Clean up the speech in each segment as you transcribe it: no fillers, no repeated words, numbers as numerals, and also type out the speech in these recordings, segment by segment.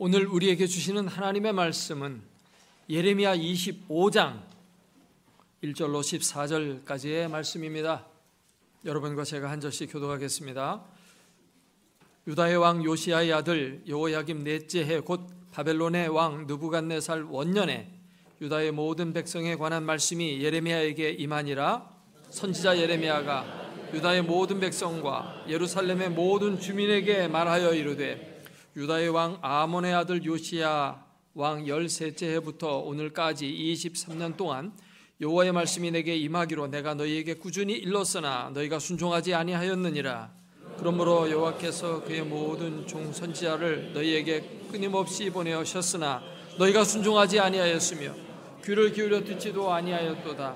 오늘 우리에게 주시는 하나님의 말씀은 예레미야 25장 1절로 14절까지의 말씀입니다. 여러분과 제가 한 절씩 교독하겠습니다. 유다의 왕 요시야의 아들 여호야김 넷째 해 곧 바벨론의 왕 느부갓네살 원년에 유다의 모든 백성에 관한 말씀이 예레미야에게 임하니라. 선지자 예레미야가 유다의 모든 백성과 예루살렘의 모든 주민에게 말하여 이르되 유다의 왕 아몬의 아들 요시야 왕 13째 해부터 오늘까지 23년 동안 여호와의 말씀이 내게 임하기로 내가 너희에게 꾸준히 일렀으나 너희가 순종하지 아니하였느니라. 그러므로 여호와께서 그의 모든 종 선지자를 너희에게 끊임없이 보내셨으나 너희가 순종하지 아니하였으며 귀를 기울여 듣지도 아니하였도다.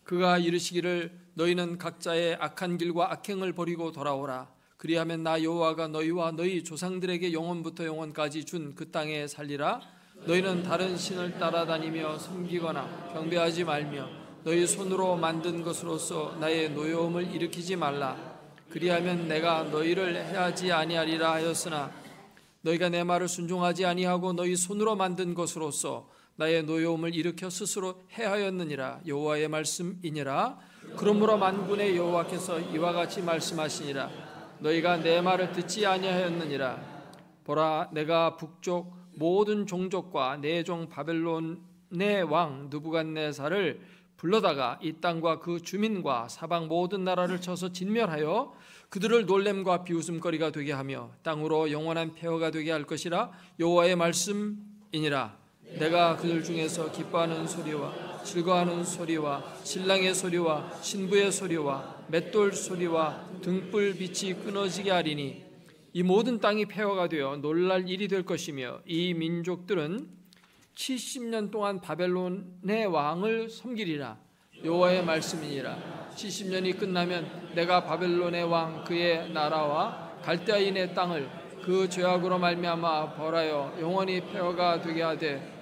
그가 이르시기를 너희는 각자의 악한 길과 악행을 버리고 돌아오라. 그리하면 나 여호와가 너희와 너희 조상들에게 영원부터 영원까지 준 그 땅에 살리라. 너희는 다른 신을 따라다니며 섬기거나 경배하지 말며 너희 손으로 만든 것으로서 나의 노여움을 일으키지 말라. 그리하면 내가 너희를 해하지 아니하리라 하였으나 너희가 내 말을 순종하지 아니하고 너희 손으로 만든 것으로서 나의 노여움을 일으켜 스스로 해하였느니라. 여호와의 말씀이니라. 그러므로 만군의 여호와께서 이와 같이 말씀하시니라. 너희가 내 말을 듣지 아니하였느니라. 보라, 내가 북쪽 모든 종족과 내 종 바벨론의 왕 느부갓네살을 불러다가 이 땅과 그 주민과 사방 모든 나라를 쳐서 진멸하여 그들을 놀램과 비웃음거리가 되게 하며 땅으로 영원한 폐허가 되게 할 것이라. 여호와의 말씀이니라. 내가 그들 중에서 기뻐하는 소리와 즐거워하는 소리와 신랑의 소리와 신부의 소리와 맷돌 소리와 등불빛이 끊어지게 하리니 이 모든 땅이 폐허가 되어 놀랄 일이 될 것이며 이 민족들은 70년 동안 바벨론의 왕을 섬기리라. 여호와의 말씀이니라. 70년이 끝나면 내가 바벨론의 왕 그의 나라와 갈대아인의 땅을 그 죄악으로 말미암아 벌하여 영원히 폐허가 되게 하되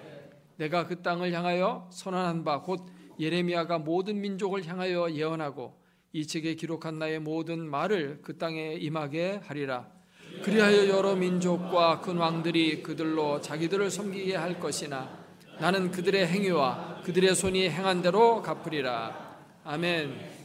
내가 그 땅을 향하여 선언한 바 곧 예레미야가 모든 민족을 향하여 예언하고 이 책에 기록한 나의 모든 말을 그 땅에 임하게 하리라. 그리하여 여러 민족과 큰 왕들이 그들로 자기들을 섬기게 할 것이나 나는 그들의 행위와 그들의 손이 행한 대로 갚으리라. 아멘.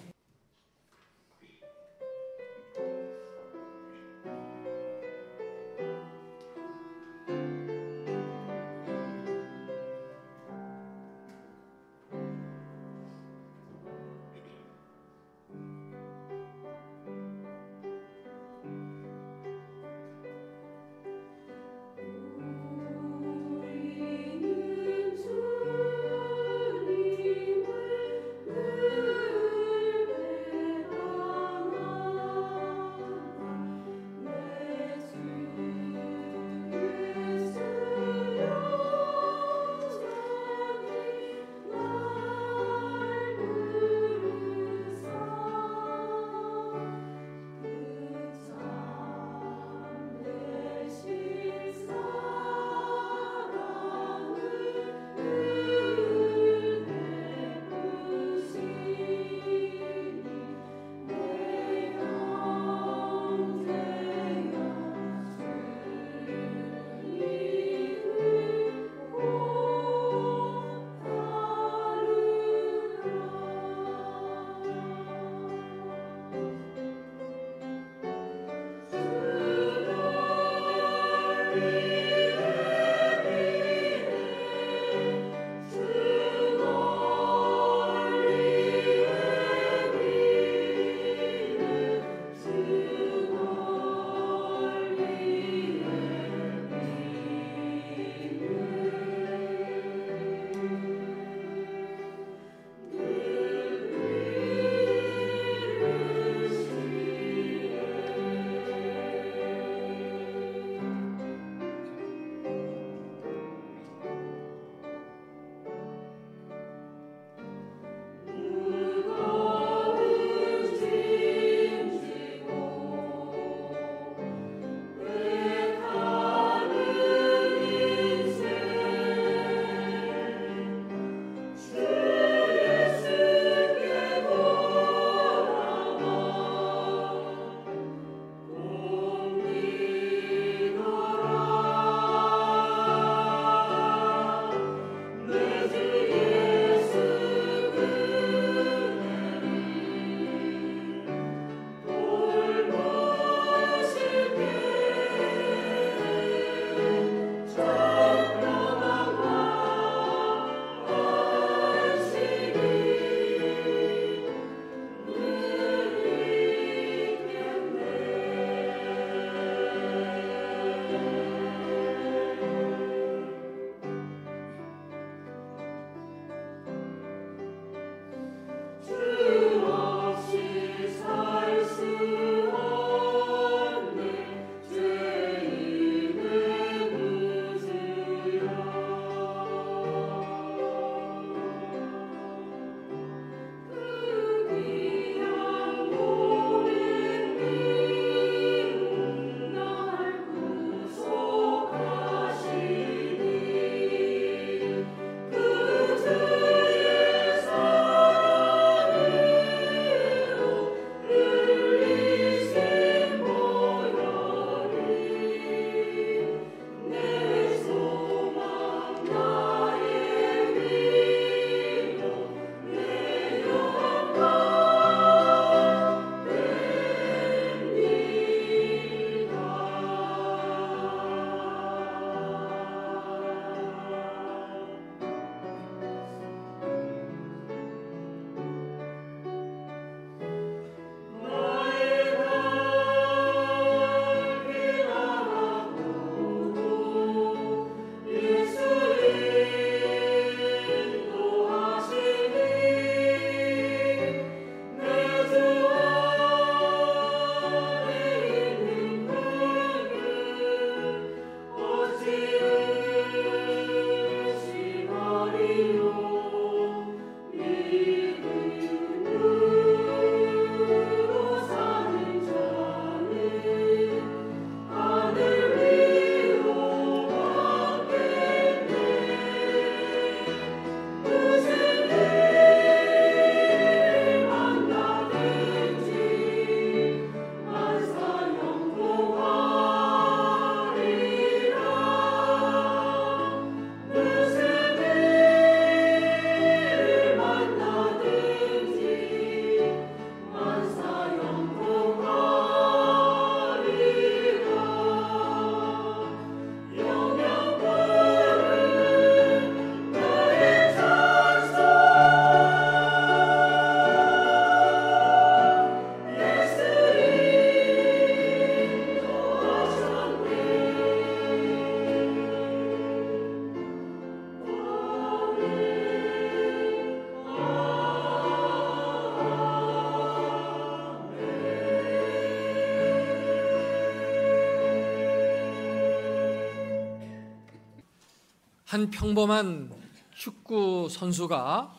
한 평범한 축구 선수가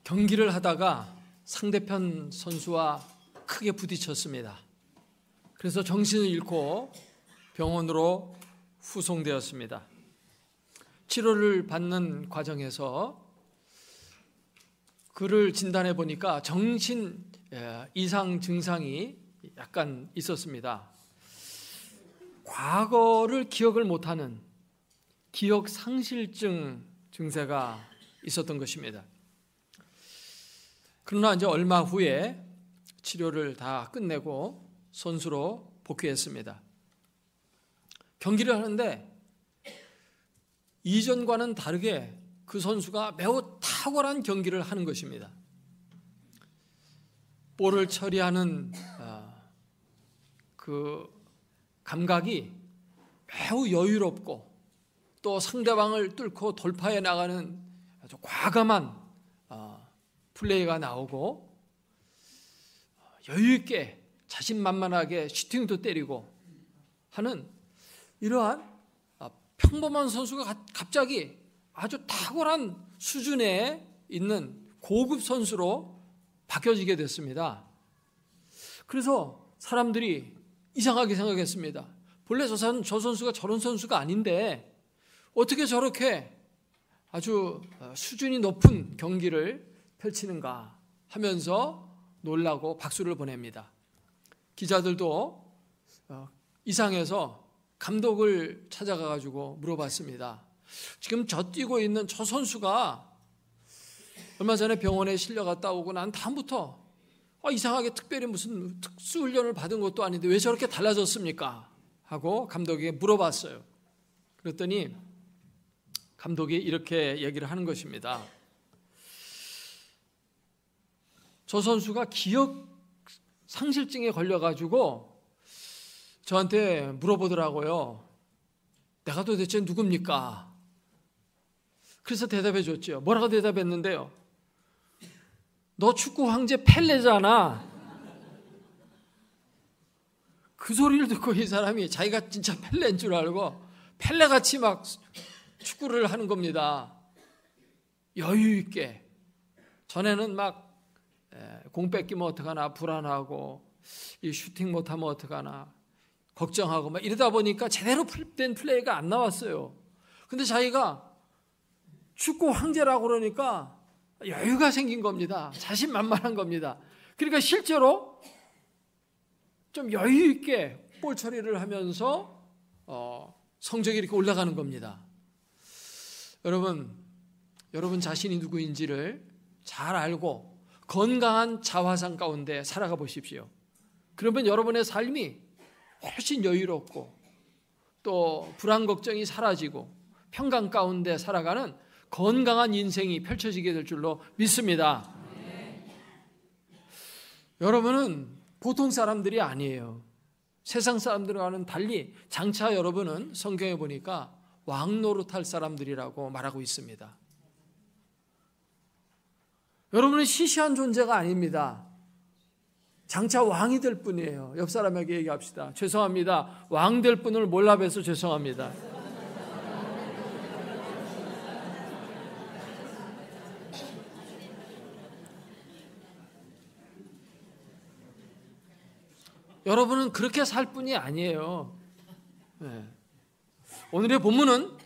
경기를 하다가 상대편 선수와 크게 부딪혔습니다. 그래서 정신을 잃고 병원으로 후송되었습니다. 치료를 받는 과정에서 그를 진단해 보니까 정신 이상 증상이 약간 있었습니다. 과거를 기억을 못하는 기억 상실증 증세가 있었던 것입니다. 그러나 이제 얼마 후에 치료를 다 끝내고 선수로 복귀했습니다. 경기를 하는데 이전과는 다르게 그 선수가 매우 탁월한 경기를 하는 것입니다. 볼을 처리하는 그 감각이 매우 여유롭고 또 상대방을 뚫고 돌파해 나가는 아주 과감한 플레이가 나오고 여유 있게 자신만만하게 슈팅도 때리고 하는 이러한 평범한 선수가 갑자기 아주 탁월한 수준에 있는 고급 선수로 바뀌어지게 됐습니다. 그래서 사람들이 이상하게 생각했습니다. 본래 저 선수가 저런 선수가 아닌데 어떻게 저렇게 아주 수준이 높은 경기를 펼치는가 하면서 놀라고 박수를 보냅니다. 기자들도 이상해서 감독을 찾아가가지고 물어봤습니다. 지금 저 뛰고 있는 저 선수가 얼마 전에 병원에 실려갔다 오고 난 다음부터 이상하게 특별히 무슨 특수훈련을 받은 것도 아닌데 왜 저렇게 달라졌습니까? 하고 감독에게 물어봤어요. 그랬더니 감독이 이렇게 얘기를 하는 것입니다. 저 선수가 기억 상실증에 걸려가지고 저한테 물어보더라고요. 내가 도대체 누굽니까? 그래서 대답해 줬죠. 뭐라고 대답했는데요? 너 축구 황제 펠레잖아. 그 소리를 듣고 이 사람이 자기가 진짜 펠레인 줄 알고 펠레같이 막 축구를 하는 겁니다. 여유 있게. 전에는 막 공 뺏기면 어떡하나 불안하고 이 슈팅 못하면 어떡하나 걱정하고 막 이러다 보니까 제대로 된 플레이가 안 나왔어요. 근데 자기가 축구 황제라고 그러니까 여유가 생긴 겁니다. 자신만만한 겁니다. 그러니까 실제로 좀 여유 있게 볼 처리를 하면서 성적이 이렇게 올라가는 겁니다. 여러분 자신이 누구인지를 잘 알고 건강한 자화상 가운데 살아가 보십시오. 그러면 여러분의 삶이 훨씬 여유롭고 또 불안 걱정이 사라지고 평강 가운데 살아가는 건강한 인생이 펼쳐지게 될 줄로 믿습니다. 여러분은 보통 사람들이 아니에요. 세상 사람들과는 달리 장차 여러분은 성경에 보니까 왕 노릇할 사람들이라고 말하고 있습니다. 여러분은 시시한 존재가 아닙니다. 장차 왕이 될 뿐이에요. 옆 사람에게 얘기합시다. 죄송합니다. 왕 될 분을 몰라 뵈서 죄송합니다. 여러분은 그렇게 살 뿐이 아니에요. 네. 오늘의 본문은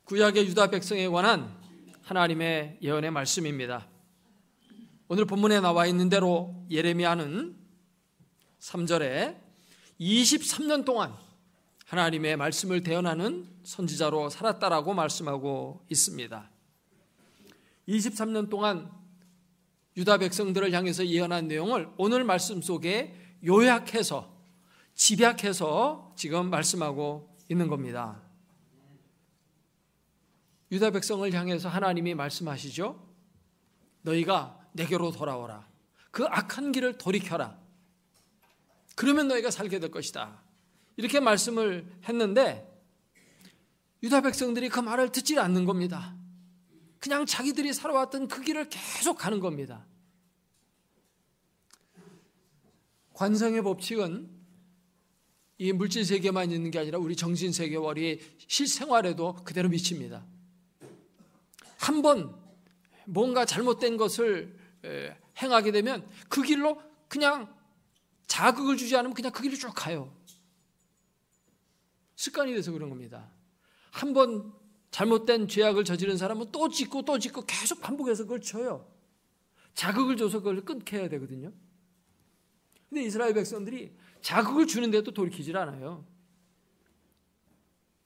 구약의 유다 백성에 관한 하나님의 예언의 말씀입니다. 오늘 본문에 나와 있는 대로 예레미야는 3절에 23년 동안 하나님의 말씀을 대언하는 선지자로 살았다라고 말씀하고 있습니다. 23년 동안 유다 백성들을 향해서 예언한 내용을 오늘 말씀 속에 요약해서 집약해서 지금 말씀하고 있는 겁니다. 유다 백성을 향해서 하나님이 말씀하시죠. 너희가 내게로 돌아오라. 그 악한 길을 돌이켜라. 그러면 너희가 살게 될 것이다. 이렇게 말씀을 했는데 유다 백성들이 그 말을 듣지 않는 겁니다. 그냥 자기들이 살아왔던 그 길을 계속 가는 겁니다. 관성의 법칙은 이 물질 세계만 있는 게 아니라 우리 정신 세계와 우리 실생활에도 그대로 미칩니다. 한번 뭔가 잘못된 것을 행하게 되면 그 길로 그냥 자극을 주지 않으면 그냥 그 길로 쭉 가요. 습관이 돼서 그런 겁니다. 한번 잘못된 죄악을 저지른 사람은 또 짓고 또 짓고 계속 반복해서 그걸 쳐요. 자극을 줘서 그걸 끊게 해야 되거든요. 근데 이스라엘 백성들이 자극을 주는데도 돌이키질 않아요.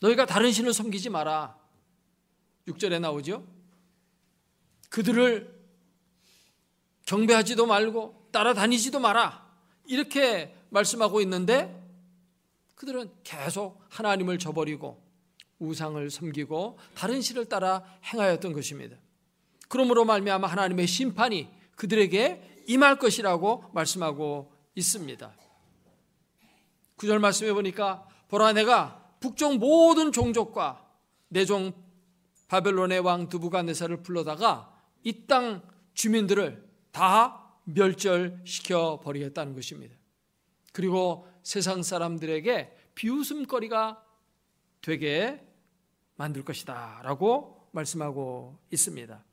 너희가 다른 신을 섬기지 마라. 6절에 나오죠. 그들을 경배하지도 말고 따라다니지도 마라. 이렇게 말씀하고 있는데 그들은 계속 하나님을 저버리고 우상을 섬기고 다른 신을 따라 행하였던 것입니다. 그러므로 말미암아 하나님의 심판이 그들에게 임할 것이라고 말씀하고 있습니다. 9절 말씀해 보니까 보라 내가 북쪽 모든 종족과 내 종 바벨론의 왕 느부갓네살을 불러다가 이 땅 주민들을 다 멸절시켜 버리겠다는 것입니다. 그리고 세상 사람들에게 비웃음거리가 되게 만들 것이다 라고 말씀하고 있습니다.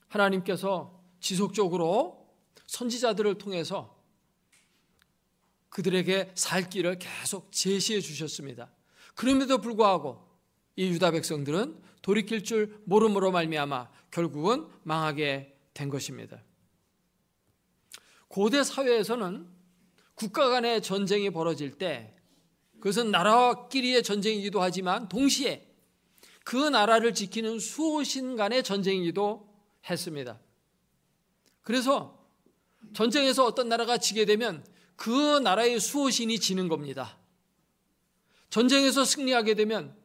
하나님께서 지속적으로 선지자들을 통해서 그들에게 살 길을 계속 제시해 주셨습니다. 그럼에도 불구하고 이 유다 백성들은 돌이킬 줄 모름으로 말미암아 결국은 망하게 된 것입니다. 고대 사회에서는 국가 간의 전쟁이 벌어질 때 그것은 나라끼리의 전쟁이기도 하지만 동시에 그 나라를 지키는 수호신 간의 전쟁이기도 했습니다. 그래서 전쟁에서 어떤 나라가 지게 되면 그 나라의 수호신이 지는 겁니다. 전쟁에서 승리하게 되면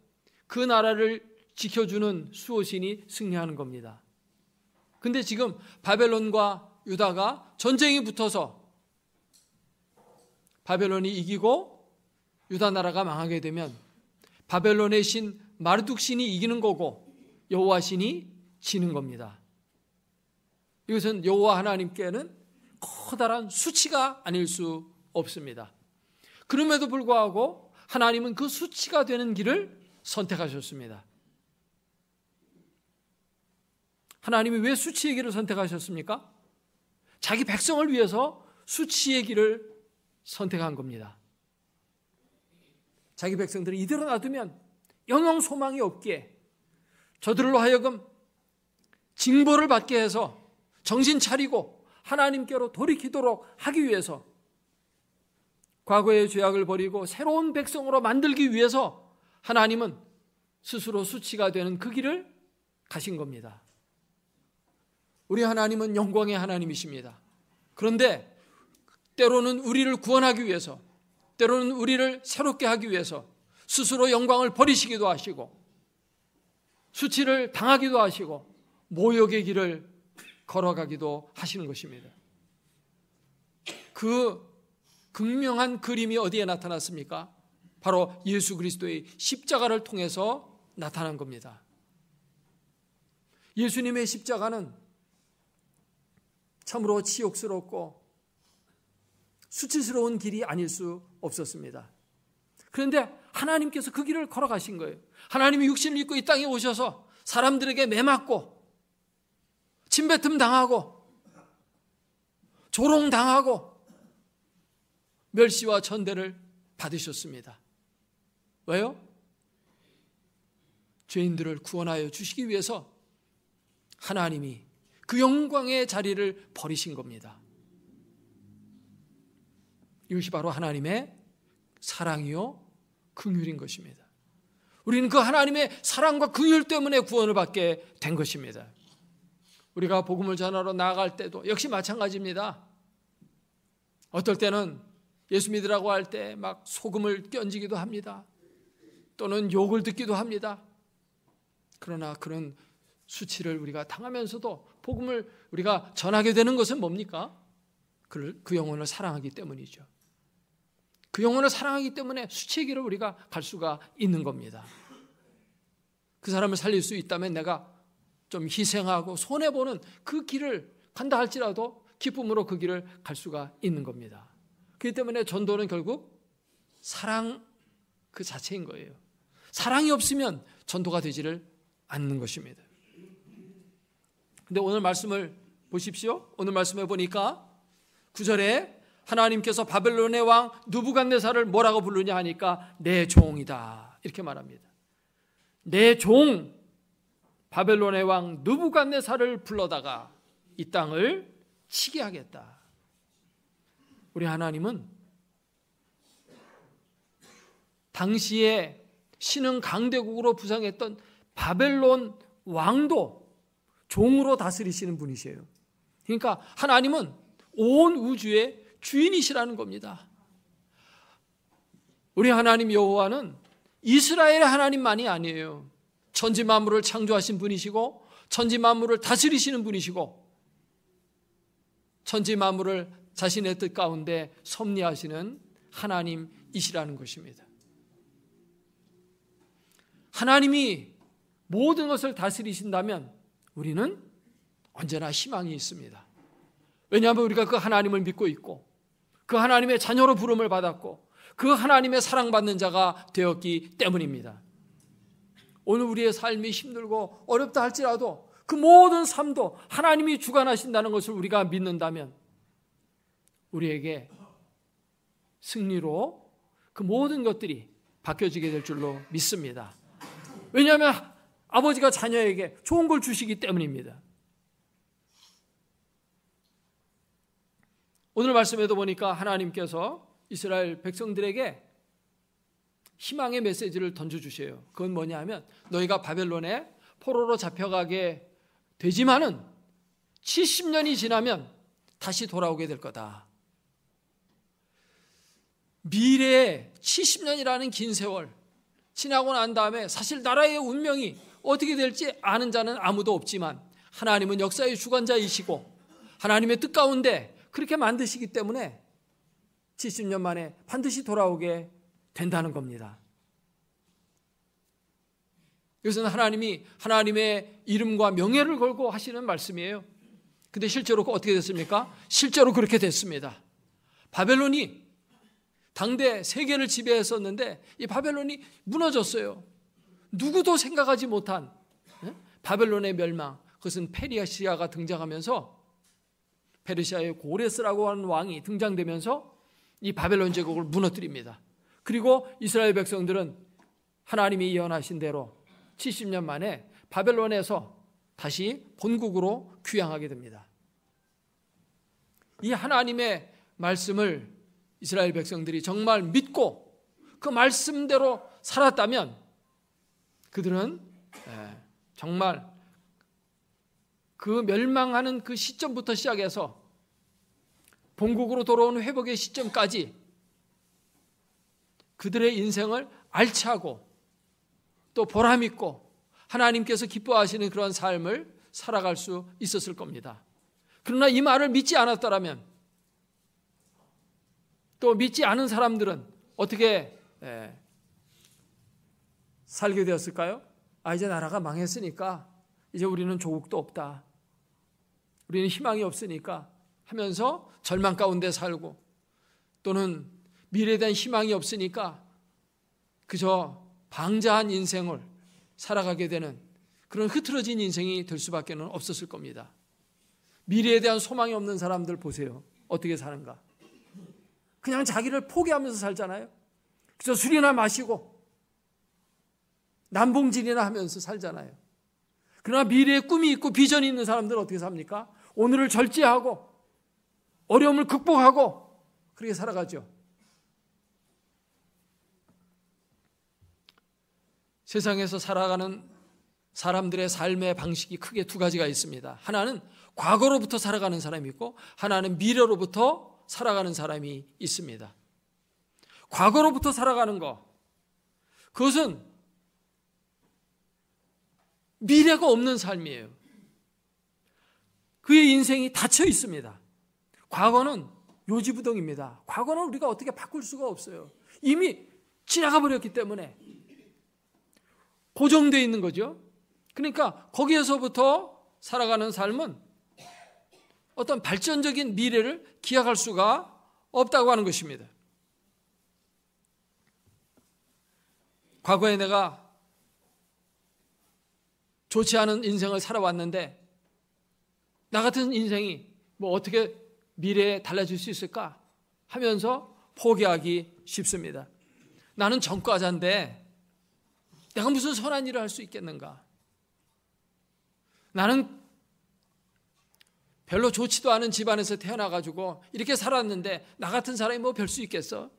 그 나라를 지켜주는 수호신이 승리하는 겁니다. 근데 지금 바벨론과 유다가 전쟁이 붙어서 바벨론이 이기고 유다 나라가 망하게 되면 바벨론의 신 마르둑 신이 이기는 거고 여호와 신이 지는 겁니다. 이것은 여호와 하나님께는 커다란 수치가 아닐 수 없습니다. 그럼에도 불구하고 하나님은 그 수치가 되는 길을 선택하셨습니다. 하나님이 왜 수치의 길을 선택하셨습니까? 자기 백성을 위해서 수치의 길을 선택한 겁니다. 자기 백성들을 이대로 놔두면 영영 소망이 없기에 저들로 하여금 징벌을 받게 해서 정신 차리고 하나님께로 돌이키도록 하기 위해서 과거의 죄악을 버리고 새로운 백성으로 만들기 위해서 하나님은 스스로 수치가 되는 그 길을 가신 겁니다. 우리 하나님은 영광의 하나님이십니다. 그런데 때로는 우리를 구원하기 위해서, 때로는 우리를 새롭게 하기 위해서 스스로 영광을 버리시기도 하시고 수치를 당하기도 하시고 모욕의 길을 걸어가기도 하시는 것입니다. 그 극명한 그림이 어디에 나타났습니까? 바로 예수 그리스도의 십자가를 통해서 나타난 겁니다. 예수님의 십자가는 참으로 치욕스럽고 수치스러운 길이 아닐 수 없었습니다. 그런데 하나님께서 그 길을 걸어가신 거예요. 하나님이 육신을 입고 이 땅에 오셔서 사람들에게 매맞고 침뱉음 당하고 조롱당하고 멸시와 천대를 받으셨습니다. 왜요? 죄인들을 구원하여 주시기 위해서 하나님이 그 영광의 자리를 버리신 겁니다. 이것이 바로 하나님의 사랑이요 긍휼인 것입니다. 우리는 그 하나님의 사랑과 긍휼 때문에 구원을 받게 된 것입니다. 우리가 복음을 전하러 나아갈 때도 역시 마찬가지입니다. 어떨 때는 예수 믿으라고 할 때 막 소금을 껴지기도 합니다. 또는 욕을 듣기도 합니다. 그러나 그런 수치를 우리가 당하면서도 복음을 우리가 전하게 되는 것은 뭡니까? 그 영혼을 사랑하기 때문이죠. 그 영혼을 사랑하기 때문에 수치의 길을 우리가 갈 수가 있는 겁니다. 그 사람을 살릴 수 있다면 내가 좀 희생하고 손해보는 그 길을 간다 할지라도 기쁨으로 그 길을 갈 수가 있는 겁니다. 그렇기 때문에 전도는 결국 사랑 그 자체인 거예요. 사랑이 없으면 전도가 되지를 않는 것입니다. 근데 오늘 말씀을 보십시오. 오늘 말씀에 보니까 9절에 하나님께서 바벨론의 왕 느부갓네살을 뭐라고 부르냐 하니까 내 종이다 이렇게 말합니다. 내 종 바벨론의 왕 느부갓네살을 불러다가 이 땅을 치게 하겠다. 우리 하나님은 당시에 신흥 강대국으로 부상했던 바벨론 왕도 종으로 다스리시는 분이세요. 그러니까 하나님은 온 우주의 주인이시라는 겁니다. 우리 하나님 여호와는 이스라엘의 하나님만이 아니에요. 천지 만물을 창조하신 분이시고 천지 만물을 다스리시는 분이시고 천지 만물을 자신의 뜻 가운데 섭리하시는 하나님이시라는 것입니다. 하나님이 모든 것을 다스리신다면 우리는 언제나 희망이 있습니다. 왜냐하면 우리가 그 하나님을 믿고 있고 그 하나님의 자녀로 부름을 받았고 그 하나님의 사랑받는 자가 되었기 때문입니다. 오늘 우리의 삶이 힘들고 어렵다 할지라도 그 모든 삶도 하나님이 주관하신다는 것을 우리가 믿는다면 우리에게 승리로 그 모든 것들이 바뀌어지게 될 줄로 믿습니다. 왜냐하면 아버지가 자녀에게 좋은 걸 주시기 때문입니다. 오늘 말씀에도 보니까 하나님께서 이스라엘 백성들에게 희망의 메시지를 던져주세요. 그건 뭐냐 하면 너희가 바벨론에 포로로 잡혀가게 되지만은 70년이 지나면 다시 돌아오게 될 거다. 미래에 70년이라는 긴 세월 지나고 난 다음에 사실 나라의 운명이 어떻게 될지 아는 자는 아무도 없지만 하나님은 역사의 주관자이시고 하나님의 뜻 가운데 그렇게 만드시기 때문에 70년 만에 반드시 돌아오게 된다는 겁니다. 이것은 하나님이 하나님의 이름과 명예를 걸고 하시는 말씀이에요. 근데 실제로 어떻게 됐습니까? 실제로 그렇게 됐습니다. 바벨론이 당대 세계를 지배했었는데 이 바벨론이 무너졌어요. 누구도 생각하지 못한 바벨론의 멸망, 그것은 페르시아가 등장하면서 페르시아의 고레스라고 하는 왕이 등장되면서 이 바벨론 제국을 무너뜨립니다. 그리고 이스라엘 백성들은 하나님이 예언하신 대로 70년 만에 바벨론에서 다시 본국으로 귀향하게 됩니다. 이 하나님의 말씀을 이스라엘 백성들이 정말 믿고 그 말씀대로 살았다면 그들은 정말 그 멸망하는 그 시점부터 시작해서 본국으로 돌아오는 회복의 시점까지 그들의 인생을 알차고 또 보람있고 하나님께서 기뻐하시는 그런 삶을 살아갈 수 있었을 겁니다. 그러나 이 말을 믿지 않았더라면 또 믿지 않은 사람들은 어떻게 살게 되었을까요? 이제 나라가 망했으니까 이제 우리는 조국도 없다. 우리는 희망이 없으니까 하면서 절망 가운데 살고 또는 미래에 대한 희망이 없으니까 그저 방자한 인생을 살아가게 되는 그런 흐트러진 인생이 될 수밖에 없었을 겁니다. 미래에 대한 소망이 없는 사람들 보세요. 어떻게 사는가? 그냥 자기를 포기하면서 살잖아요. 그저 술이나 마시고 남봉질이나 하면서 살잖아요. 그러나 미래에 꿈이 있고 비전이 있는 사람들은 어떻게 삽니까? 오늘을 절제하고 어려움을 극복하고 그렇게 살아가죠. 세상에서 살아가는 사람들의 삶의 방식이 크게 두 가지가 있습니다. 하나는 과거로부터 살아가는 사람이 있고 하나는 미래로부터 살아가는 사람이 있습니다. 과거로부터 살아가는 것, 그것은 미래가 없는 삶이에요. 그의 인생이 닫혀 있습니다. 과거는 요지부동입니다. 과거는 우리가 어떻게 바꿀 수가 없어요. 이미 지나가 버렸기 때문에 고정되어 있는 거죠. 그러니까 거기에서부터 살아가는 삶은 어떤 발전적인 미래를 기약할 수가 없다고 하는 것입니다. 과거에 내가 좋지 않은 인생을 살아왔는데 나 같은 인생이 뭐 어떻게 미래에 달라질 수 있을까 하면서 포기하기 쉽습니다. 나는 전과자인데 내가 무슨 선한 일을 할 수 있겠는가? 나는 별로 좋지도 않은 집안에서 태어나가지고 이렇게 살았는데 나 같은 사람이 뭐 별 수 있겠어?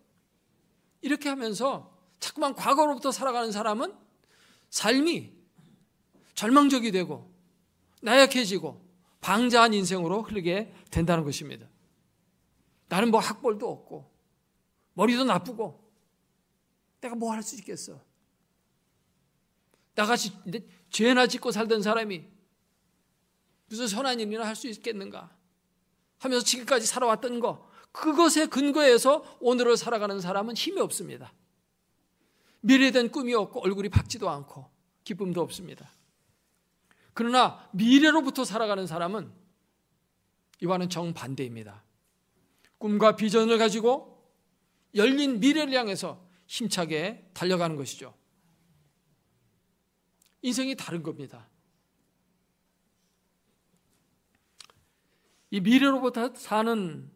이렇게 하면서 자꾸만 과거로부터 살아가는 사람은 삶이 절망적이 되고 나약해지고 방자한 인생으로 흐르게 된다는 것입니다. 나는 뭐 학벌도 없고 머리도 나쁘고 내가 뭐 할 수 있겠어? 나같이 죄나 짓고 살던 사람이 무슨 선한 일이나 할 수 있겠는가 하면서 지금까지 살아왔던 거, 그것에 근거해서 오늘을 살아가는 사람은 힘이 없습니다. 미래에 대한 꿈이 없고 얼굴이 밝지도 않고 기쁨도 없습니다. 그러나 미래로부터 살아가는 사람은 이와는 정반대입니다. 꿈과 비전을 가지고 열린 미래를 향해서 힘차게 달려가는 것이죠. 인생이 다른 겁니다. 이 미래로부터 사는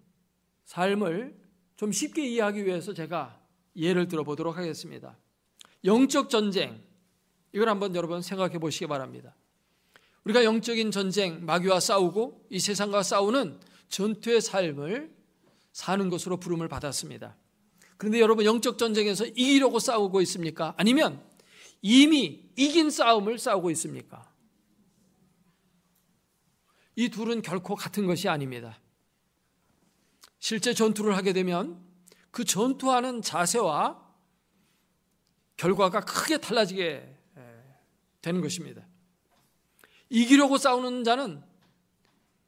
삶을 좀 쉽게 이해하기 위해서 제가 예를 들어보도록 하겠습니다. 영적 전쟁, 이걸 한번 여러분 생각해 보시기 바랍니다. 우리가 영적인 전쟁, 마귀와 싸우고 이 세상과 싸우는 전투의 삶을 사는 것으로 부름을 받았습니다. 그런데 여러분, 영적 전쟁에서 이기려고 싸우고 있습니까? 아니면 이미 이긴 싸움을 싸우고 있습니까? 이 둘은 결코 같은 것이 아닙니다. 실제 전투를 하게 되면 그 전투하는 자세와 결과가 크게 달라지게 되는 것입니다. 이기려고 싸우는 자는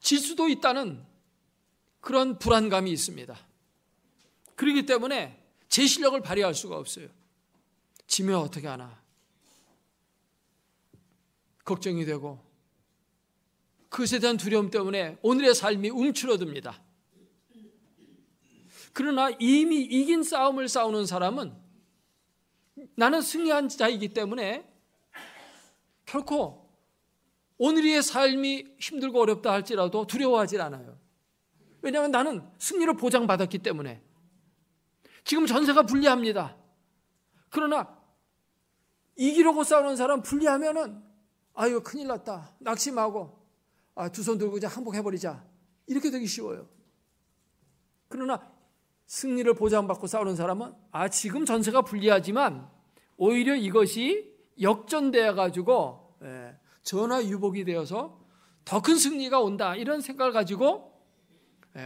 질 수도 있다는 그런 불안감이 있습니다. 그렇기 때문에 제 실력을 발휘할 수가 없어요. 지면 어떻게 하나 걱정이 되고 그것에 대한 두려움 때문에 오늘의 삶이 움츠러듭니다. 그러나 이미 이긴 싸움을 싸우는 사람은 나는 승리한 자이기 때문에 결코 오늘의 삶이 힘들고 어렵다 할지라도 두려워하지 않아요. 왜냐하면 나는 승리를 보장받았기 때문에. 지금 전세가 불리합니다. 그러나 이기려고 싸우는 사람 불리하면은 아유 큰일 났다, 낙심하고 두 손 들고 그냥 항복해버리자, 이렇게 되기 쉬워요. 그러나 승리를 보장받고 싸우는 사람은 지금 전세가 불리하지만 오히려 이것이 역전되어 가지고 전화유복이 되어서 더 큰 승리가 온다, 이런 생각을 가지고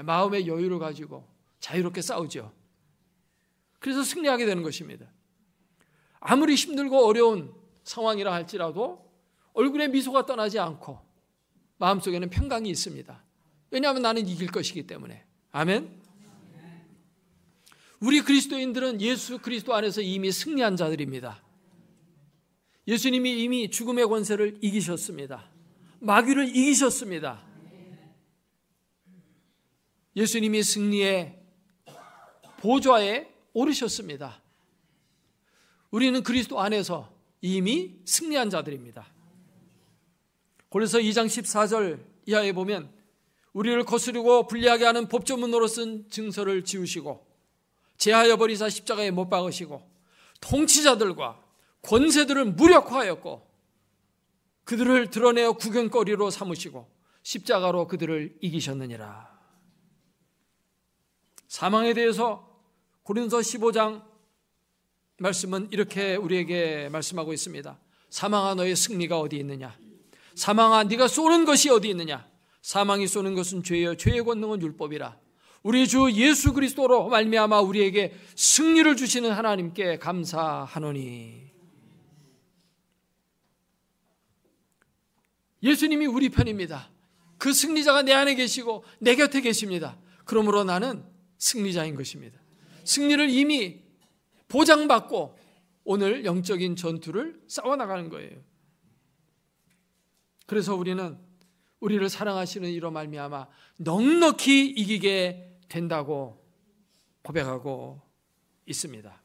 마음의 여유를 가지고 자유롭게 싸우죠. 그래서 승리하게 되는 것입니다. 아무리 힘들고 어려운 상황이라 할지라도 얼굴에 미소가 떠나지 않고 마음속에는 평강이 있습니다. 왜냐하면 나는 이길 것이기 때문에. 아멘. 우리 그리스도인들은 예수 그리스도 안에서 이미 승리한 자들입니다. 예수님이 이미 죽음의 권세를 이기셨습니다. 마귀를 이기셨습니다. 예수님이 승리의 보좌에 오르셨습니다. 우리는 그리스도 안에서 이미 승리한 자들입니다. 그래서 2장 14절 이하에 보면 우리를 거스르고 불리하게 하는 법조문으로 쓴 증서를 지우시고 제하여 버리사 십자가에 못 박으시고 통치자들과 권세들을 무력화하였고 그들을 드러내어 구경거리로 삼으시고 십자가로 그들을 이기셨느니라. 사망에 대해서 고린도서 15장 말씀은 이렇게 우리에게 말씀하고 있습니다. 사망아 너의 승리가 어디 있느냐? 사망아 네가 쏘는 것이 어디 있느냐? 사망이 쏘는 것은 죄여 죄의 권능은 율법이라. 우리 주 예수 그리스도로 말미암아 우리에게 승리를 주시는 하나님께 감사하노니. 예수님이 우리 편입니다. 그 승리자가 내 안에 계시고 내 곁에 계십니다. 그러므로 나는 승리자인 것입니다. 승리를 이미 보장받고 오늘 영적인 전투를 싸워나가는 거예요. 그래서 우리는 우리를 사랑하시는 이로 말미암아 넉넉히 이기게 된다고 고백하고 있습니다.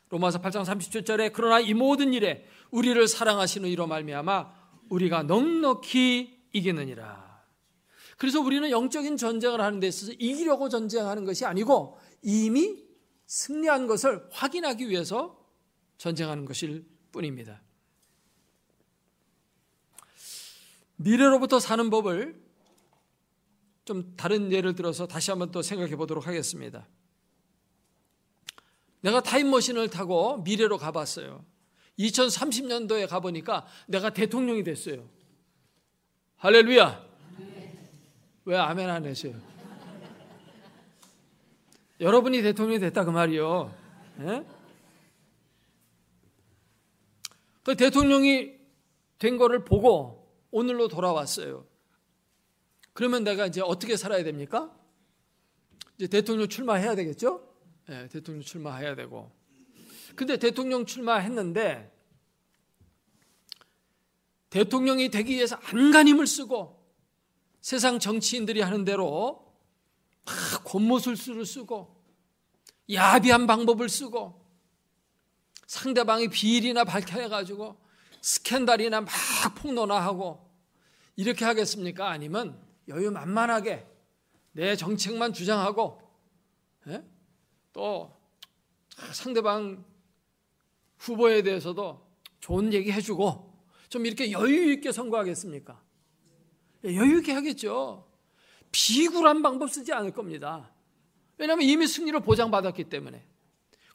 로마서 8장 37절에 그러나 이 모든 일에 우리를 사랑하시는 이로 말미암아 우리가 넉넉히 이기느니라. 그래서 우리는 영적인 전쟁을 하는 데 있어서 이기려고 전쟁하는 것이 아니고 이미 승리한 것을 확인하기 위해서 전쟁하는 것일 뿐입니다. 미래로부터 사는 법을 좀 다른 예를 들어서 다시 한번 또 생각해 보도록 하겠습니다. 내가 타임머신을 타고 미래로 가봤어요. 2030년도에 가보니까 내가 대통령이 됐어요. 할렐루야. 왜 아멘 안 하세요? 여러분이 대통령이 됐다 그 말이요. 예? 그 대통령이 된 거를 보고 오늘로 돌아왔어요. 그러면 내가 이제 어떻게 살아야 됩니까? 이제 대통령 출마해야 되겠죠? 네, 대통령 출마해야 되고. 근데 대통령 출마했는데 대통령이 되기 위해서 안간힘을 쓰고 세상 정치인들이 하는 대로 막 권모술수를 쓰고 야비한 방법을 쓰고 상대방의 비리나 밝혀내가지고 스캔들이나 막 폭로나하고 이렇게 하겠습니까? 아니면 여유만만하게 내 정책만 주장하고 또 상대방 후보에 대해서도 좋은 얘기 해주고 좀 이렇게 여유 있게 선거하겠습니까? 여유 있게 하겠죠. 비굴한 방법 쓰지 않을 겁니다. 왜냐하면 이미 승리를 보장받았기 때문에.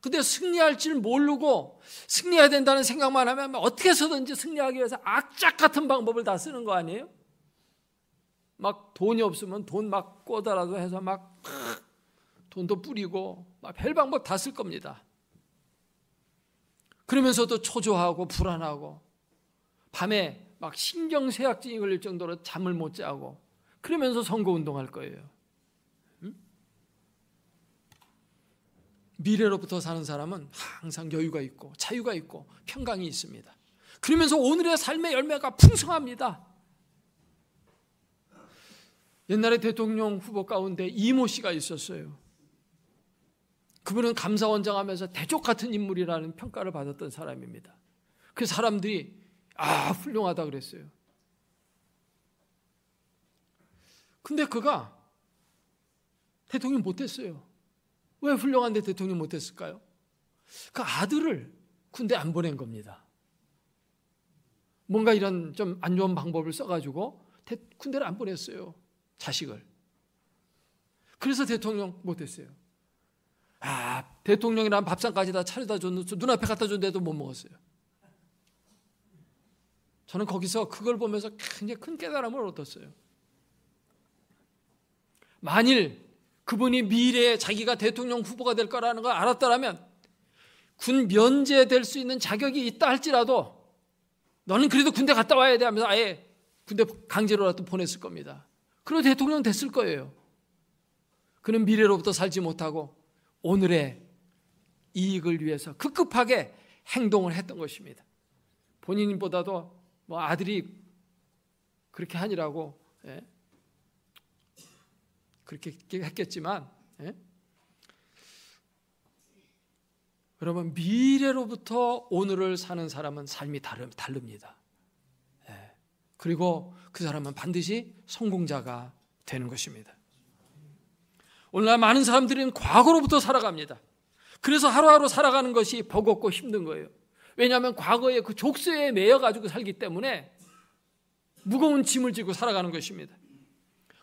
근데 승리할 줄 모르고 승리해야 된다는 생각만 하면 어떻게 해서든지 승리하기 위해서 악착 같은 방법을 다 쓰는 거 아니에요? 막 돈이 없으면 돈 막 꿔더라도 해서 막 돈도 뿌리고 막 별 방법 다 쓸 겁니다. 그러면서도 초조하고 불안하고 밤에 막 신경쇠약증이 걸릴 정도로 잠을 못 자고 그러면서 선거운동할 거예요. 미래로부터 사는 사람은 항상 여유가 있고 자유가 있고 평강이 있습니다. 그러면서 오늘의 삶의 열매가 풍성합니다. 옛날에 대통령 후보 가운데 이모 씨가 있었어요. 그분은 감사원장 하면서 대족 같은 인물이라는 평가를 받았던 사람입니다. 그 사람들이 훌륭하다 그랬어요. 근데 그가 대통령 못했어요. 왜 훌륭한데 대통령 못했을까요? 그 아들을 군대 안 보낸 겁니다. 뭔가 이런 좀 안 좋은 방법을 써가지고 군대를 안 보냈어요. 자식을. 그래서 대통령 못했어요. 대통령이란 밥상까지 다 차려다 줬는데 눈앞에 갖다 줬는데도 못 먹었어요. 저는 거기서 그걸 보면서 굉장히 큰 깨달음을 얻었어요. 만일 그분이 미래에 자기가 대통령 후보가 될 거라는 걸 알았더라면 군 면제될 수 있는 자격이 있다 할지라도 너는 그래도 군대 갔다 와야 돼 하면서 아예 군대 강제로라도 보냈을 겁니다. 그리고 대통령 됐을 거예요. 그는 미래로부터 살지 못하고 오늘의 이익을 위해서 급급하게 행동을 했던 것입니다. 본인보다도 뭐 아들이 그렇게 하니라고 그렇게 했겠지만 여러분 미래로부터 오늘을 사는 사람은 삶이 다릅니다. 그리고 그 사람은 반드시 성공자가 되는 것입니다. 오늘날 많은 사람들은 과거로부터 살아갑니다. 그래서 하루하루 살아가는 것이 버겁고 힘든 거예요. 왜냐하면 과거에 그 족쇄에 매여가지고 살기 때문에 무거운 짐을 지고 살아가는 것입니다.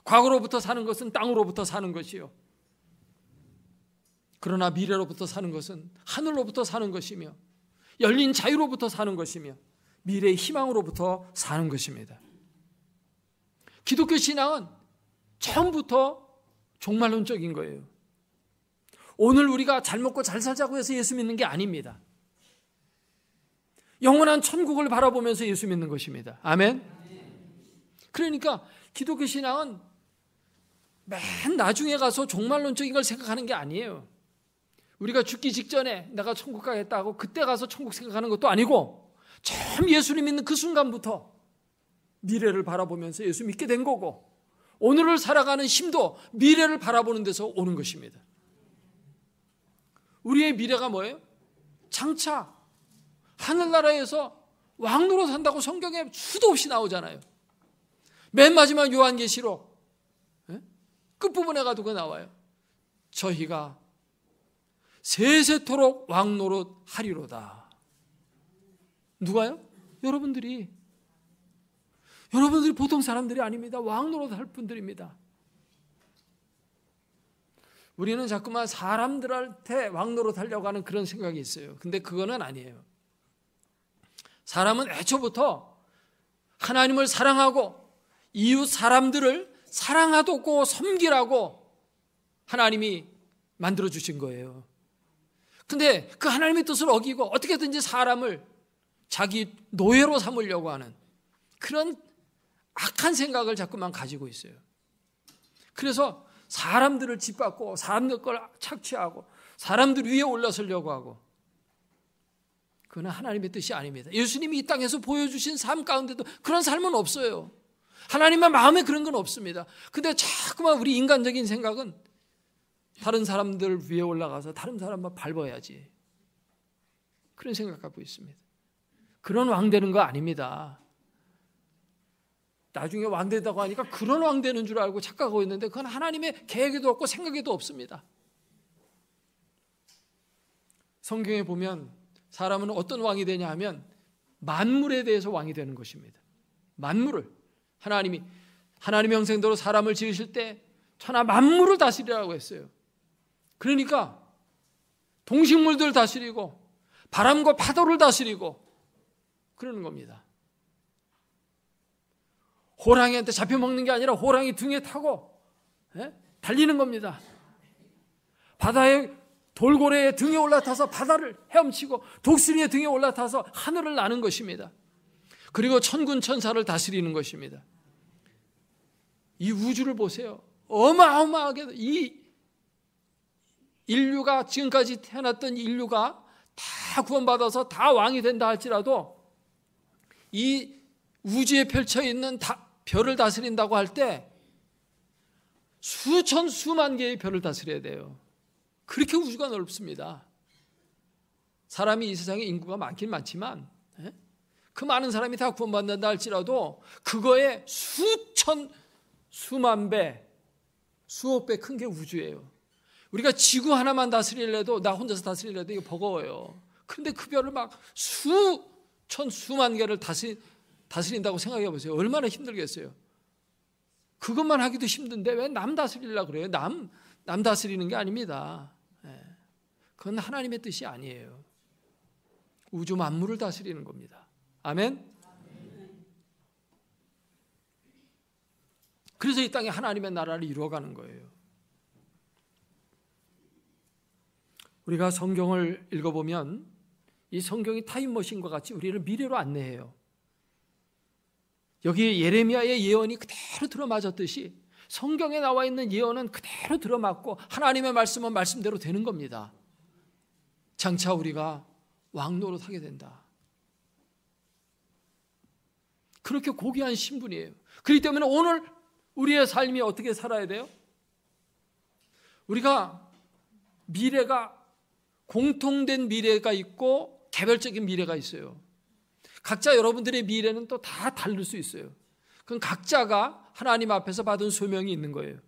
과거로부터 사는 것은 땅으로부터 사는 것이요. 그러나 미래로부터 사는 것은 하늘로부터 사는 것이며 열린 자유로부터 사는 것이며 미래의 희망으로부터 사는 것입니다. 기독교 신앙은 처음부터 종말론적인 거예요. 오늘 우리가 잘 먹고 잘 살자고 해서 예수 믿는 게 아닙니다. 영원한 천국을 바라보면서 예수 믿는 것입니다. 아멘. 그러니까 기독교 신앙은 맨 나중에 가서 종말론적인 걸 생각하는 게 아니에요. 우리가 죽기 직전에 내가 천국 가겠다 하고 그때 가서 천국 생각하는 것도 아니고 처음 예수를 믿는 그 순간부터 미래를 바라보면서 예수 믿게 된 거고 오늘을 살아가는 힘도 미래를 바라보는 데서 오는 것입니다. 우리의 미래가 뭐예요? 장차 하늘나라에서 왕노로 산다고 성경에 수도 없이 나오잖아요. 맨 마지막 요한계시록 끝부분에 가도 그 나와요. 저희가 세세토록 왕노릇 하리로다. 누가요? 여러분들이 보통 사람들이 아닙니다. 왕노릇 할 분들입니다. 우리는 자꾸만 사람들한테 왕노릇 하려고 하는 그런 생각이 있어요. 근데 그거는 아니에요. 사람은 애초부터 하나님을 사랑하고 이웃 사람들을 사랑하고 섬기라고 하나님이 만들어 주신 거예요. 근데 그 하나님의 뜻을 어기고 어떻게든지 사람을 자기 노예로 삼으려고 하는 그런 악한 생각을 자꾸만 가지고 있어요. 그래서 사람들을 짓밟고 사람들 걸 착취하고 사람들 위에 올라서려고 하고, 그건 하나님의 뜻이 아닙니다. 예수님이 이 땅에서 보여주신 삶 가운데도 그런 삶은 없어요. 하나님의 마음에 그런 건 없습니다. 근데 자꾸만 우리 인간적인 생각은 다른 사람들 위에 올라가서 다른 사람만 밟아야지, 그런 생각 갖고 있습니다. 그런 왕 되는 거 아닙니다. 나중에 왕 된다고 하니까 그런 왕 되는 줄 알고 착각하고 있는데 그건 하나님의 계획에도 없고 생각에도 없습니다. 성경에 보면 사람은 어떤 왕이 되냐 하면 만물에 대해서 왕이 되는 것입니다. 만물을 하나님의 형상대로 사람을 지으실 때 천하 만물을 다스리라고 했어요. 그러니까 동식물들 다스리고 바람과 파도를 다스리고 그러는 겁니다. 호랑이한테 잡혀먹는 게 아니라 호랑이 등에 타고 달리는 겁니다. 바다의 돌고래의 등에 올라타서 바다를 헤엄치고 독수리의 등에 올라타서 하늘을 나는 것입니다. 그리고 천군 천사를 다스리는 것입니다. 이 우주를 보세요. 어마어마하게 이 인류가 지금까지 태어났던 인류가 다 구원받아서 다 왕이 된다 할지라도 이 우주에 펼쳐있는 별을 다스린다고 할 때 수천 수만 개의 별을 다스려야 돼요. 그렇게 우주가 넓습니다. 사람이 이 세상에 인구가 많긴 많지만 그 많은 사람이 다 구원받는다 할지라도 그거에 수천 수만 배 수억 배 큰 게 우주예요. 우리가 지구 하나만 다스리려도, 나 혼자서 다스리려도 이거 버거워요. 그런데 그 별을 막 수천 수만 개를 다스린다고 생각해 보세요. 얼마나 힘들겠어요. 그것만 하기도 힘든데 왜 남 다스리려고 그래요? 남 다스리는 게 아닙니다. 그건 하나님의 뜻이 아니에요. 우주 만물을 다스리는 겁니다. 아멘? 그래서 이 땅에 하나님의 나라를 이루어가는 거예요. 우리가 성경을 읽어보면 이 성경이 타임머신과 같이 우리를 미래로 안내해요. 여기 예레미야의 예언이 그대로 들어맞았듯이 성경에 나와 있는 예언은 그대로 들어맞고 하나님의 말씀은 말씀대로 되는 겁니다. 장차 우리가 왕노릇 하게 된다. 그렇게 고귀한 신분이에요. 그렇기 때문에 오늘 우리의 삶이 어떻게 살아야 돼요? 우리가 미래가 공통된 미래가 있고 개별적인 미래가 있어요. 각자 여러분들의 미래는 또 다 다를 수 있어요. 그건 각자가 하나님 앞에서 받은 소명이 있는 거예요.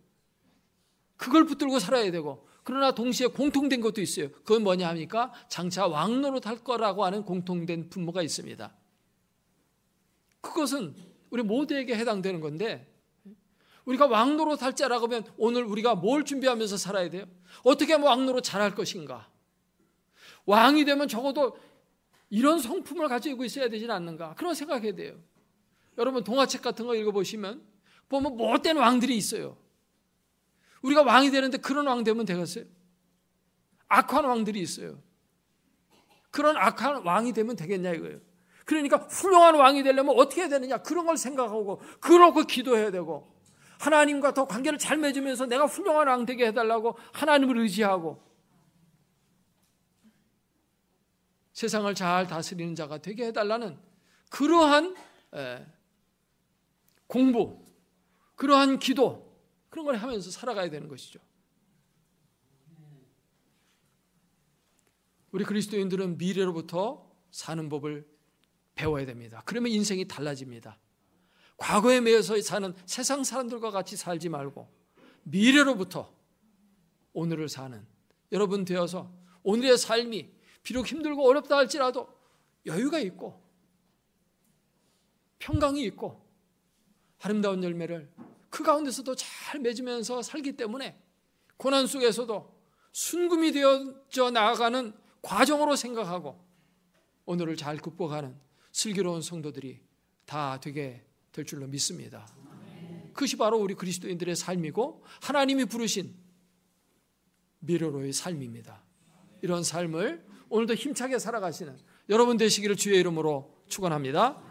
그걸 붙들고 살아야 되고, 그러나 동시에 공통된 것도 있어요. 그건 뭐냐 하니까 장차 왕노릇 할 거라고 하는 공통된 분모가 있습니다. 그것은 우리 모두에게 해당되는 건데, 우리가 왕노릇 할 자라고 하면 오늘 우리가 뭘 준비하면서 살아야 돼요? 어떻게 하면 왕노릇 잘할 것인가? 왕이 되면 적어도 이런 성품을 가지고 있어야 되지는 않는가? 그런 생각해야 돼요. 여러분 동화책 같은 거 읽어보시면 보면 못된 왕들이 있어요. 우리가 왕이 되는데 그런 왕 되면 되겠어요? 악한 왕들이 있어요. 그런 악한 왕이 되면 되겠냐 이거예요. 그러니까 훌륭한 왕이 되려면 어떻게 해야 되느냐, 그런 걸 생각하고 그러고 기도해야 되고, 하나님과 더 관계를 잘 맺으면서 내가 훌륭한 왕 되게 해달라고 하나님을 의지하고 세상을 잘 다스리는 자가 되게 해달라는 그러한 공부, 그러한 기도, 그런 걸 하면서 살아가야 되는 것이죠. 우리 그리스도인들은 미래로부터 사는 법을 배워야 됩니다. 그러면 인생이 달라집니다. 과거에 매여서 사는 세상 사람들과 같이 살지 말고 미래로부터 오늘을 사는 여러분 되어서 오늘의 삶이 비록 힘들고 어렵다 할지라도 여유가 있고 평강이 있고 아름다운 열매를 그 가운데서도 잘 맺으면서 살기 때문에 고난 속에서도 순금이 되어져 나아가는 과정으로 생각하고 오늘을 잘 극복하는 슬기로운 성도들이 다 되게 될 줄로 믿습니다. 그것이 바로 우리 그리스도인들의 삶이고 하나님이 부르신 미래로의 삶입니다. 이런 삶을 오늘도 힘차게 살아가시는 여러분 되시기를 주의 이름으로 축원합니다.